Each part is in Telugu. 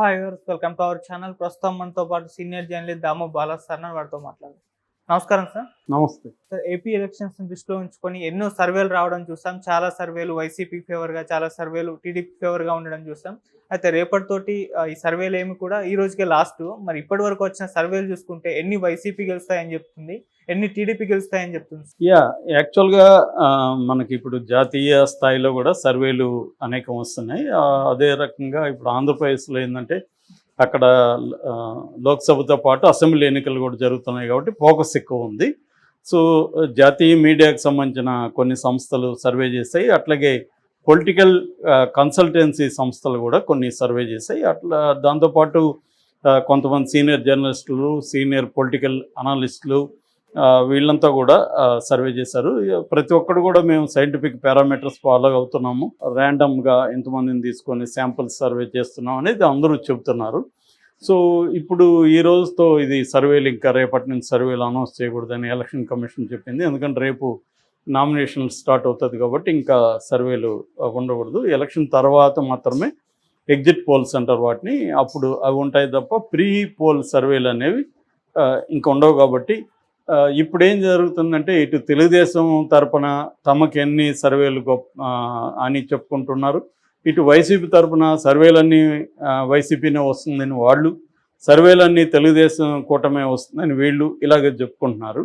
Hi viewers, welcome to our channel. ప్రస్తుతం మనతో పాటు సీనియర్ జర్నలిస్ట్ దాము బాలా సార్ వారితో మాట్లాడారు. నమస్కారం సార్. నమస్తే. సార్, ఏపీ ఎలక్షన్స్ దృష్టిలో ఉంచుకొని ఎన్నో సర్వేలు రావడం చూసాం. చాలా సర్వేలు వైసీపీ ఫేవర్గా, చాలా సర్వేలు టీడీపీ ఫేవర్గా ఉండడం చూసాం. అయితే రేపటితోటి ఈ సర్వేలు ఏమి కూడా ఈ రోజుకే లాస్ట్. మరి ఇప్పటి వరకు వచ్చిన సర్వేలు చూసుకుంటే ఎన్ని వైసీపీ గెలుస్తాయని చెప్తుంది, ఎన్ని టీడీపీ గెలుస్తాయని చెప్తుంది? యాక్చువల్గా మనకి ఇప్పుడు జాతీయ స్థాయిలో కూడా సర్వేలు అనేకం వస్తున్నాయి. అదే రకంగా ఇప్పుడు ఆంధ్రప్రదేశ్లో ఏంటంటే అక్కడ లోక్సభతో పాటు అసెంబ్లీ ఎన్నికలు కూడా జరుగుతున్నాయి కాబట్టి ఫోకస్ ఎక్కువ ఉంది. సో జాతీయ మీడియాకు సంబంధించిన కొన్ని సంస్థలు సర్వే చేస్తాయి, అట్లాగే పొలిటికల్ కన్సల్టెన్సీ సంస్థలు కూడా కొన్ని సర్వే చేస్తాయి. అట్లా దాంతోపాటు కొంతమంది సీనియర్ జర్నలిస్టులు, సీనియర్ పొలిటికల్ అనలిస్టులు వీళ్ళంతా కూడా సర్వే చేశారు. ప్రతి ఒక్కరు కూడా మేము సైంటిఫిక్ పారామీటర్స్ ఫాలో అవుతున్నాము, ర్యాండమ్గా ఎంతమందిని తీసుకొని శాంపుల్స్ సర్వే చేస్తున్నాం అనేది అందరూ చెబుతున్నారు. సో ఇప్పుడు ఈ రోజుతో ఇది సర్వేలు ఇంకా రేపటి నుంచి సర్వేలు అనౌన్స్ చేయకూడదని ఎలక్షన్ కమిషన్ చెప్పింది. ఎందుకంటే రేపు నామినేషన్లు స్టార్ట్ అవుతుంది కాబట్టి ఇంకా సర్వేలు ఉండకూడదు. ఎలక్షన్ తర్వాత మాత్రమే ఎగ్జిట్ పోల్స్ అంటారు వాటిని, అప్పుడు అవి ఉంటాయి తప్ప ప్రీ పోల్ సర్వేలు అనేవి ఇంకా ఉండవు. కాబట్టి ఇప్పుడు ఏం జరుగుతుందంటే ఇటు తెలుగుదేశం తరపున తమకు ఎన్ని సర్వేలు అని చెప్పుకుంటున్నారు, ఇటు వైసీపీ తరపున సర్వేలన్నీ వైసీపీనే వస్తుందని వాళ్ళు, సర్వేలన్నీ తెలుగుదేశం కూటమే వస్తుందని వీళ్ళు ఇలాగే చెప్పుకుంటున్నారు.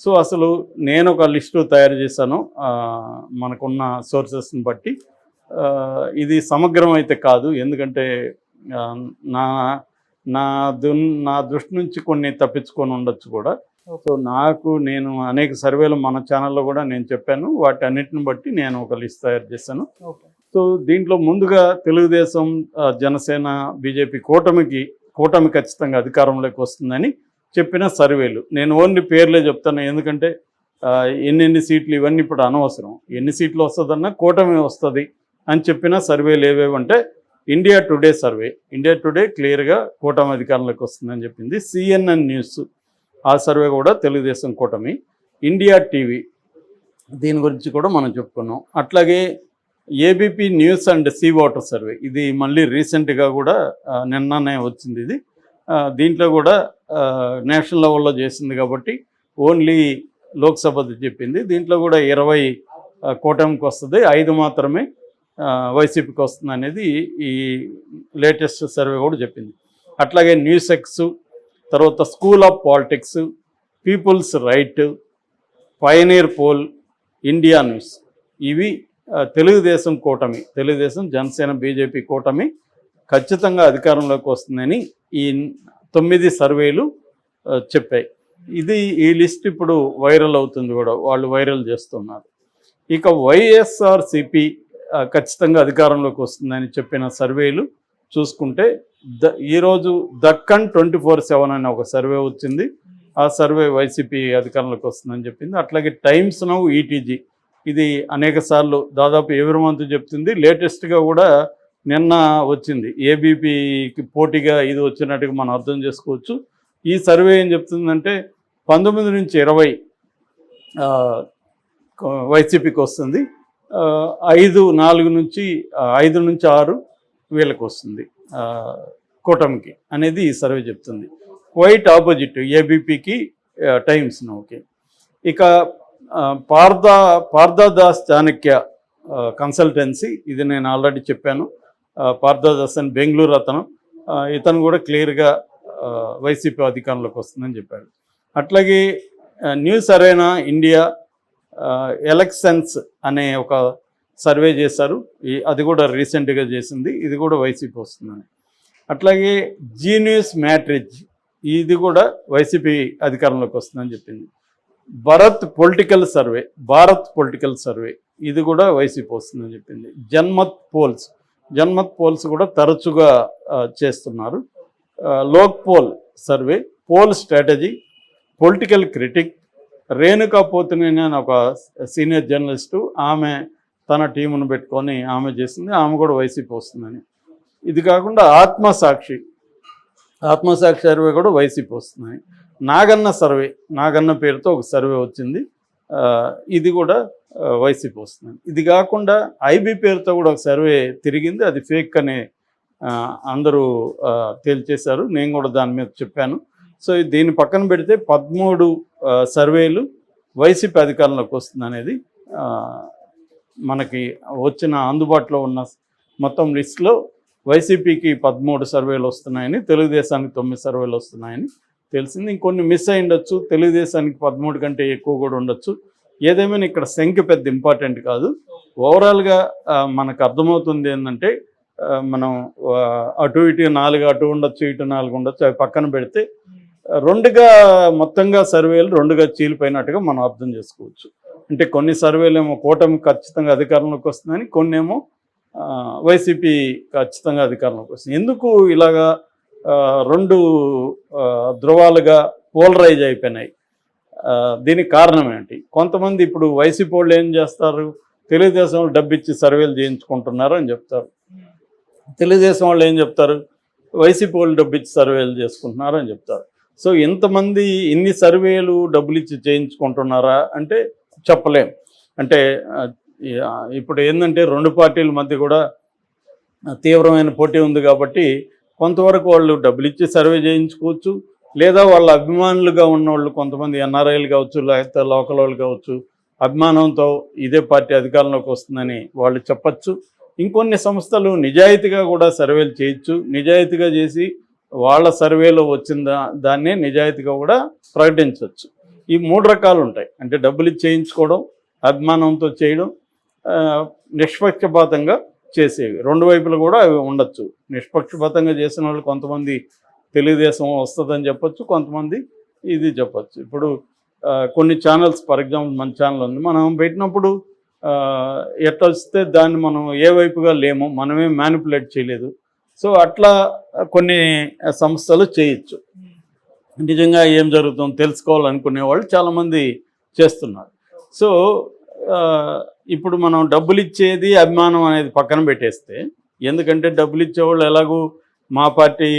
సో అసలు నేను ఒక లిస్టు తయారు చేశాను మనకున్న సోర్సెస్ని బట్టి. ఇది సమగ్రం అయితే కాదు, ఎందుకంటే నా నా దృష్టి నుంచి కొన్ని తప్పించుకొని ఉండొచ్చు కూడా. సో నేను అనేక సర్వేలు మన ఛానల్లో కూడా నేను చెప్పాను, వాటి అన్నిటిని బట్టి నేను ఒక లిస్ట్ తయారు చేశాను. సో దీంట్లో ముందుగా తెలుగుదేశం, జనసేన, బీజేపీ కూటమి ఖచ్చితంగా అధికారంలోకి వస్తుందని చెప్పిన సర్వేలు నేను ఓన్లీ పేర్లే చెప్తాను, ఎందుకంటే ఎన్ని సీట్లు ఇవన్నీ ఇప్పుడు అనవసరం. ఎన్ని సీట్లు వస్తుందన్నా కూటమి వస్తుంది అని చెప్పిన సర్వేలు ఏవేవంటే India today survey, India today క్లియర్గా కూటమి అధికారంలోకి వస్తుందని చెప్పింది. CNN న్యూస్ ఆ సర్వే కూడా తెలుగుదేశం కూటమి. ఇండియా టీవీ దీని గురించి కూడా మనం చెప్పుకున్నాం. అట్లాగే ABP news and C voter survey, ఇది మళ్ళీ రీసెంట్గా కూడా నిన్ననే వచ్చింది. ఇది దీంట్లో కూడా నేషనల్ లెవెల్లో చేసింది కాబట్టి ఓన్లీ లోక్సభది చెప్పింది. దీంట్లో కూడా 20 కూటమికి వస్తుంది, 5 మాత్రమే వైసీపీకి వస్తుంది అనేది ఈ లేటెస్ట్ సర్వే కూడా చెప్పింది. అట్లాగే న్యూస్ ఎక్స్, తర్వాత school of politics, people's right, pioneer poll, India news, ఇవి తెలుగుదేశం కూటమి, తెలుగుదేశం, జనసేన, బీజేపీ కూటమి ఖచ్చితంగా అధికారంలోకి వస్తుందని ఈ 9 సర్వేలు చెప్పాయి. ఈ లిస్ట్ ఇప్పుడు వైరల్ అవుతుంది కూడా, వాళ్ళు వైరల్ చేస్తున్నారు. ఇక వైఎస్ఆర్సిపి ఖచ్చితంగా అధికారంలోకి వస్తుందని చెప్పిన సర్వేలు చూసుకుంటే ఈరోజు దక్కన్ 24/7 అనే ఒక సర్వే వచ్చింది. ఆ సర్వే వైసీపీ అధికారంలోకి వస్తుందని చెప్పింది. అట్లాగే టైమ్స్ నౌ, ETG ఇది అనేక సార్లు దాదాపు ఎవరి మంత్ చెప్తుంది. లేటెస్ట్గా కూడా నిన్న వచ్చింది, ABPకి పోటీగా ఇది వచ్చినట్టుగా మనం అర్థం చేసుకోవచ్చు. ఈ సర్వే ఏం చెప్తుందంటే 19 నుంచి 20 వైసీపీకి వస్తుంది, 4 నుంచి 6 వీళ్ళకి వస్తుంది కూటమికి అనేది ఈ సర్వే చెప్తుంది. క్వైట్ ఆపోజిట్ ABPకి, టైమ్స్ నౌకి. ఇక పార్థదాస్ చాణక్య కన్సల్టెన్సీ, ఇది నేను ఆల్రెడీ చెప్పాను. పార్థదాస్ అని బెంగళూరు ఇతను కూడా క్లియర్గా వైసీపీ అధికారంలోకి వస్తుందని చెప్పాడు. అట్లాగే న్యూస్ అరేనా ఇండియా ఎలక్షన్స్ అనే ఒక సర్వే చేశారు, అది కూడా రీసెంట్గా చేసింది, ఇది కూడా వైసీపీ వస్తుందని. అట్లాగే జీ న్యూస్ మ్యాట్రిజ్, ఇది కూడా వైసీపీ అధికారంలోకి వస్తుందని చెప్పింది. భారత్ పొలిటికల్ సర్వే, ఇది కూడా వైసీపీ వస్తుందని చెప్పింది. జన్మత్ పోల్స్ కూడా తరచుగా చేస్తున్నారు. Lok poll survey, poll strategy, political critic, Renuka Pothineni అని ఒక సీనియర్ జర్నలిస్టు, ఆమె తన టీమును పెట్టుకొని ఆమె చేసింది, ఆమె కూడా వైసీపీ వస్తుందని. ఇది కాకుండా ఆత్మసాక్షి సర్వే కూడా వైసీపీ వస్తుందని. నాగన్న పేరుతో ఒక సర్వే వచ్చింది, ఇది కూడా వైసీపీ వస్తుందని. ఇది కాకుండా IB పేరుతో కూడా ఒక సర్వే తిరిగింది, అది ఫేక్ అనే అందరూ తేల్చేశారు. నేను కూడా దాని మీద చెప్పాను. సో దీన్ని పక్కన పెడితే 13 సర్వేలు వైసీపీ అధికారంలోకి వస్తుందనేది మనకి వచ్చిన అందుబాటులో ఉన్న మొత్తం లిస్టులో వైసీపీకి 13 సర్వేలు వస్తున్నాయని, తెలుగుదేశానికి 9 సర్వేలు వస్తున్నాయని తెలిసింది. ఇంకొన్ని మిస్ అయి ఉండొచ్చు, తెలుగుదేశానికి 13 కంటే ఎక్కువ కూడా ఉండొచ్చు. ఏదేమైనా ఇక్కడ సంఖ్య పెద్ద ఇంపార్టెంట్ కాదు. ఓవరాల్గా మనకు అర్థమవుతుంది ఏంటంటే మనం అటు ఇటు 4 అటు ఉండొచ్చు, ఇటు 4 ఉండొచ్చు, అవి పక్కన పెడితే మొత్తంగా సర్వేలు 2గా చీలిపోయినట్టుగా మనం అర్థం చేసుకోవచ్చు. అంటే కొన్ని సర్వేలు ఏమో కూటమి ఖచ్చితంగా అధికారంలోకి వస్తుందని, కొన్ని ఏమో వైసీపీ ఖచ్చితంగా అధికారంలోకి వస్తుంది. ఎందుకు ఇలాగా 2 ధృవాలుగా పోలరైజ్ అయిపోయినాయి? దీనికి కారణం ఏంటి? కొంతమంది ఇప్పుడు వైసీపీ వాళ్ళు ఏం చేస్తారు, తెలుగుదేశం వాళ్ళు డబ్బిచ్చి సర్వేలు చేయించుకుంటున్నారు అని చెప్తారు. తెలుగుదేశం వాళ్ళు ఏం చెప్తారు, వైసీపీ వాళ్ళు డబ్బిచ్చి సర్వేలు చేసుకుంటున్నారు అని చెప్తారు. సో ఇంతమంది ఇన్ని సర్వేలు డబ్బులు ఇచ్చి చేయించుకుంటున్నారా అంటే చెప్పలేం. అంటే ఇప్పుడు ఏంటంటే 2 పార్టీల మధ్య కూడా తీవ్రమైన పోటీ ఉంది కాబట్టి కొంతవరకు వాళ్ళు డబ్బులు ఇచ్చి సర్వే చేయించుకోవచ్చు, లేదా వాళ్ళ అభిమానులుగా ఉన్నవాళ్ళు కొంతమంది ఎన్ఆర్ఐలు కావచ్చు, లేకపోతే లోకల్ వాళ్ళు కావచ్చు, అభిమానంతో ఇదే పార్టీ అధికారంలోకి వస్తుందని వాళ్ళు చెప్పచ్చు. ఇంకొన్ని సంస్థలు నిజాయితీగా కూడా సర్వేలు చేయొచ్చు. నిజాయితీగా చేసి వాళ్ళ సర్వేలో వచ్చిన దాన్నే నిజాయితీగా కూడా ప్రకటించవచ్చు. ఈ 3 రకాలు ఉంటాయి. అంటే డబ్బులు ఇచ్చి చేయించుకోవడం, అభిమానంతో చేయడం, నిష్పక్షపాతంగా చేసేవి. 2 వైపులు కూడా అవి ఉండొచ్చు. నిష్పక్షపాతంగా చేసిన వాళ్ళు కొంతమంది తెలుగుదేశం వస్తుందని చెప్పొచ్చు, కొంతమంది ఇది చెప్పచ్చు. ఇప్పుడు కొన్ని ఛానల్స్, ఫర్ ఎగ్జాంపుల్ మన ఛానల్ ఉంది, మనం పెట్టినప్పుడు ఎట్లా వస్తే దాన్ని మనం ఏ వైపుగా లేము, మనమే మ్యానిపులేట్ చేయలేదు. సో అట్లా కొన్ని సంస్థలు చేయొచ్చు. నిజంగా ఏం జరుగుతుందో తెలుసుకోవాలనుకునే వాళ్ళు చాలామంది చేస్తున్నారు. సో ఇప్పుడు మనం డబ్బులు ఇచ్చేది అభిమానం అనేది పక్కన పెట్టేస్తే, ఎందుకంటే డబ్బులు ఇచ్చేవాళ్ళు ఎలాగూ మా పార్టీ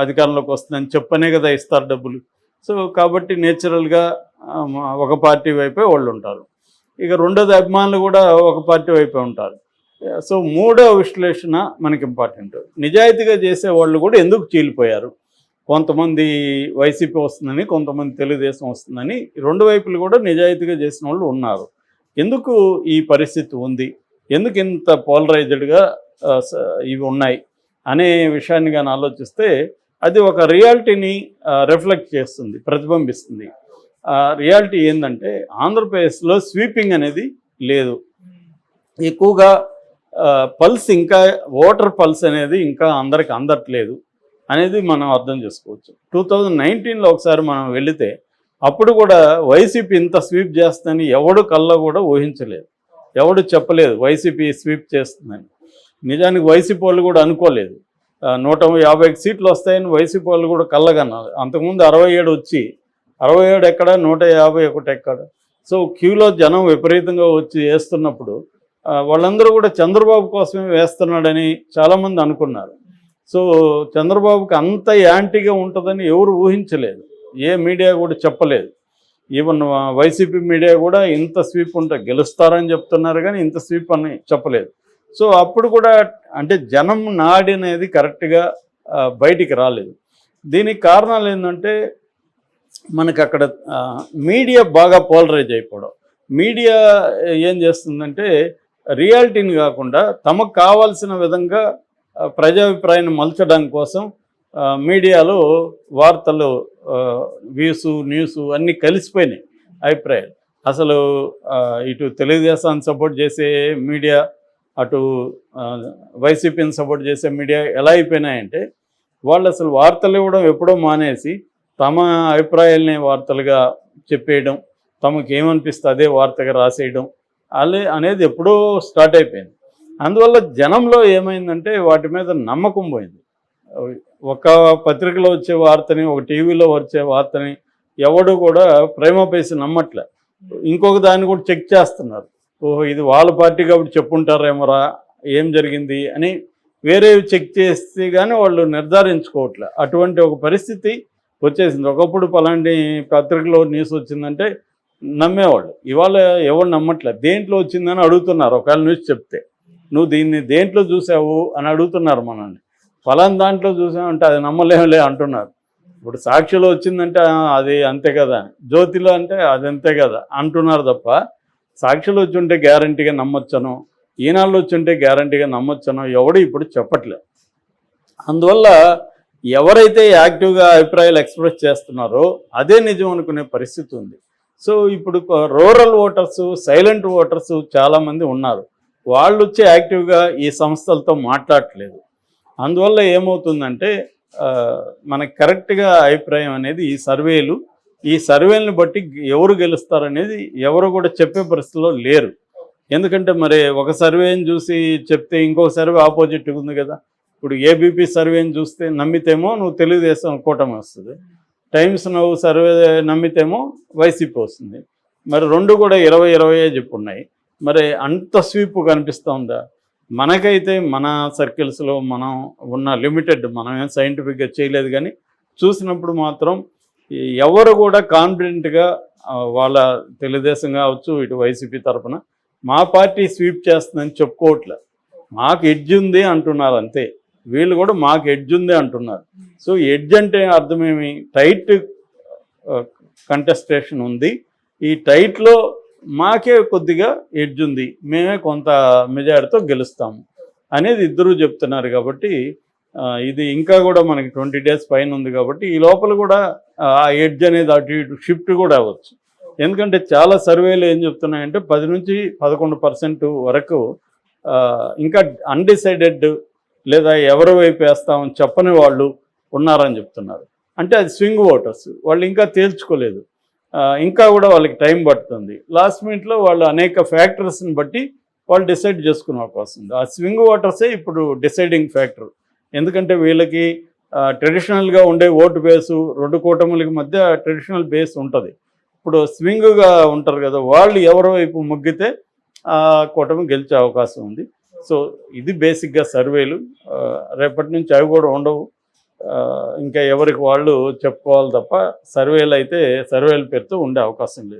అధికారంలోకి వస్తుందని చెప్పనే కదా ఇస్తారు డబ్బులు. సో కాబట్టి నేచురల్గా ఒక పార్టీ వైపే వాళ్ళు ఉంటారు. ఇక రెండోది అభిమానులు కూడా ఒక పార్టీ వైపే ఉంటారు. సో 3వ విశ్లేషణ మనకి ఇంపార్టెంట్. నిజాయితీగా చేసే వాళ్ళు కూడా ఎందుకు చీలిపోయారు? కొంతమంది వైసీపీ వస్తుందని, కొంతమంది తెలుగుదేశం వస్తుందని, 2 వైపులు కూడా నిజాయితీగా చేసిన వాళ్ళు ఉన్నారు. ఎందుకు ఈ పరిస్థితి ఉంది, ఎందుకు ఇంత పోలరైజ్డ్గా ఇవి ఉన్నాయి అనే విషయాన్ని కానీ ఆలోచిస్తే అది ఒక రియాలిటీని రిఫ్లెక్ట్ చేస్తుంది, ప్రతిబింబిస్తుంది. రియాలిటీ ఏంటంటే ఆంధ్రప్రదేశ్లో స్వీపింగ్ అనేది లేదు. ఎక్కువగా పల్స్, ఇంకా ఓటర్ పల్స్ అనేది ఇంకా అందరికి అందట్లేదు అనేది మనం అర్థం చేసుకోవచ్చు. 2019లో ఒకసారి మనం వెళితే అప్పుడు కూడా వైసీపీ ఇంత స్వీప్ చేస్తుందని ఎవడు కల్లో కూడా ఊహించలేదు, ఎవడు చెప్పలేదు వైసీపీ స్వీప్ చేస్తుందని. నిజానికి వైసీపీ వాళ్ళు కూడా అనుకోలేదు 150 సీట్లు వస్తాయని వైసీపీ వాళ్ళు కూడా కళ్ళగన్నారు. అంతకుముందు 67 వచ్చి 67 ఎక్కడ, 151 ఎక్కడ. సో క్యూలో జనం విపరీతంగా వచ్చి వేస్తున్నప్పుడు వాళ్ళందరూ కూడా చంద్రబాబు కోసమే వేస్తున్నాడని చాలామంది అనుకున్నారు. సో చంద్రబాబుకి అంత యాంటీగా ఉంటుందని ఎవరు ఊహించలేదు, ఏ మీడియా కూడా చెప్పలేదు. ఈవెన్ వైసీపీ మీడియా కూడా ఇంత స్వీప్ ఉంటే గెలుస్తారని చెప్తున్నారు కానీ ఇంత స్వీప్ అని చెప్పలేదు. సో అప్పుడు కూడా అంటే జనం నాడి అనేది కరెక్ట్గా బయటికి రాలేదు. దీనికి కారణాలు ఏంటంటే మనకి అక్కడ మీడియా బాగా పోలరైజ్ అయిపోవడం. మీడియా ఏం చేస్తుందంటే రియాలిటీని కాకుండా తమకు కావాల్సిన విధంగా ప్రజాభిప్రాయాన్ని మలచడం కోసం మీడియాలో వార్తలు, న్యూస్ అన్నీ కలిసిపోయినాయి అభిప్రాయాలు. అసలు ఇటు తెలుగుదేశాన్ని సపోర్ట్ చేసే మీడియా, అటు వైసీపీని సపోర్ట్ చేసే మీడియా ఎలా అయిపోయినాయంటే వాళ్ళు అసలు వార్తలు ఇవ్వడం ఎప్పుడో మానేసి తమ అభిప్రాయాలని వార్తలుగా చెప్పేయడం, తమకు ఏమనిపిస్తే అదే వార్తగా రాసేయడం అనేది ఎప్పుడో స్టార్ట్ అయిపోయింది. అందువల్ల జనంలో ఏమైందంటే వాటి మీద నమ్మకం పోయింది. ఒక పత్రికలో వచ్చే వార్తని, ఒక టీవీలో వచ్చే వార్తని ఎవడు కూడా ప్రేమపేసి నమ్మట్లే. ఇంకొక దాన్ని కూడా చెక్ చేస్తున్నారు. ఓహో ఇది వాళ్ళ పార్టీ కాబట్టి చెప్పుంటారేమోరా ఏం జరిగింది అని వేరేవి చెక్ చేస్తే కానీ వాళ్ళు నిర్ధారించుకోవట్లే. అటువంటి ఒక పరిస్థితి వచ్చేసింది. ఒకప్పుడు పలాంటి పత్రికలో న్యూస్ వచ్చిందంటే నమ్మేవాళ్ళు, ఇవాళ ఎవరు నమ్మట్లేదు. దేంట్లో వచ్చిందని అడుగుతున్నారు ఒకవేళ న్యూస్ చెప్తే. నువ్వు దీన్ని దేంట్లో చూసావు అని అడుగుతున్నారు మనల్ని. ఫలానా దాంట్లో చూసామంటే అది నమ్మలేములే అంటున్నారు. ఇప్పుడు సాక్షిలో వచ్చిందంటే అది అంతే కదా, జ్యోతిలో అంటే అది అంతే కదా అంటున్నారు తప్ప, సాక్షిలో వచ్చి ఉంటే గ్యారంటీగా నమ్మొచ్చను, ఈనాళ్ళు వచ్చి ఉంటే గ్యారంటీగా నమ్మొచ్చను ఎవడు ఇప్పుడు చెప్పట్లేదు. అందువల్ల ఎవరైతే యాక్టివ్గా అభిప్రాయాలు ఎక్స్ప్రెస్ చేస్తున్నారో అదే నిజం అనుకునే పరిస్థితి ఉంది. సో ఇప్పుడు రూరల్ ఓటర్స్, సైలెంట్ ఓటర్స్ చాలామంది ఉన్నారు. వాళ్ళు వచ్చి యాక్టివ్గా ఈ సంస్థలతో మాట్లాడట్లేదు. అందువల్ల ఏమవుతుందంటే మనకి కరెక్ట్గా అభిప్రాయం అనేది ఈ సర్వేలను బట్టి ఎవరు గెలుస్తారనేది ఎవరు కూడా చెప్పే పరిస్థితిలో లేరు. ఎందుకంటే మరి ఒక సర్వేని చూసి చెప్తే ఇంకొక సర్వే ఆపోజిట్గా ఉంది కదా. ఇప్పుడు ఏబీపీ సర్వేని చూస్తే నమ్మితేమో నువ్వు తెలుగుదేశం కూటమి వస్తుంది, టైమ్స్ నవ్వు సర్వే నమ్మితేమో వైసీపీ వస్తుంది. మరి రెండు కూడా 20-20 చెప్పున్నాయి. మరి అంత స్వీప్ కనిపిస్తుందా? మనకైతే మన సర్కిల్స్లో మనం ఉన్న లిమిటెడ్, మనం ఏం సైంటిఫిక్గా చేయలేదు, కానీ చూసినప్పుడు మాత్రం ఎవరు కూడా కాన్ఫిడెంట్గా వాళ్ళ తెలుగుదేశం కావచ్చు, ఇటు వైసీపీ తరఫున మా పార్టీ స్వీప్ చేస్తుందని చెప్పుకోవట్లేదు. మాకు ఎడ్జ్ ఉంది అంటున్నారు అంతే. వీళ్ళు కూడా మాకు ఎడ్జ్ ఉంది అంటున్నారు. సో ఎడ్జ్ అంటే అర్థమేమి? టైట్ కంటెస్టేషన్ ఉంది. ఈ టైట్లో మాకే కొద్దిగా ఎడ్జ్ ఉంది, మేమే కొంత మెజారిటీతో గెలుస్తాము అనేది ఇద్దరూ చెప్తున్నారు. కాబట్టి ఇది ఇంకా కూడా మనకి 20 days పైన ఉంది. కాబట్టి ఈ లోపల కూడా ఆ ఎడ్జ్ అనేది అటు ఇటు షిఫ్ట్ కూడా అవ్వచ్చు. ఎందుకంటే చాలా సర్వేలు ఏం చెప్తున్నాయంటే 10 నుంచి 11% వరకు ఇంకా అన్డిసైడెడ్ లేదా ఎవరి వైపు వేస్తామని చెప్పని వాళ్ళు ఉన్నారని చెప్తున్నారు. అంటే అది స్వింగ్ ఓటర్స్, వాళ్ళు ఇంకా తేల్చుకోలేదు, ఇంకా కూడా వాళ్ళకి టైం పడుతుంది. లాస్ట్ మినిట్లో వాళ్ళు అనేక ఫ్యాక్టర్స్ని బట్టి వాళ్ళు డిసైడ్ చేసుకునే అవకాశం ఉంది. ఆ స్వింగ్ ఓటర్సే ఇప్పుడు డిసైడింగ్ ఫ్యాక్టర్. ఎందుకంటే వీళ్ళకి ట్రెడిషనల్గా ఉండే ఓటు బేసు, రెండు కూటములకి మధ్య ట్రెడిషనల్ బేస్ ఉంటుంది. ఇప్పుడు స్వింగ్గా ఉంటారు కదా, వాళ్ళు ఎవరి వైపు మొగ్గితే ఆ కూటమి గెలిచే అవకాశం ఉంది. సో ఇది బేసిక్గా సర్వేలు. రేపటి నుంచి అవి కూడా ఉండవు, ఇంకా ఎవరికి వాళ్ళు చెప్పుకోవాలి తప్ప సర్వేలు అయితే సర్వేల పేరుతో ఉండే అవకాశం లేదు.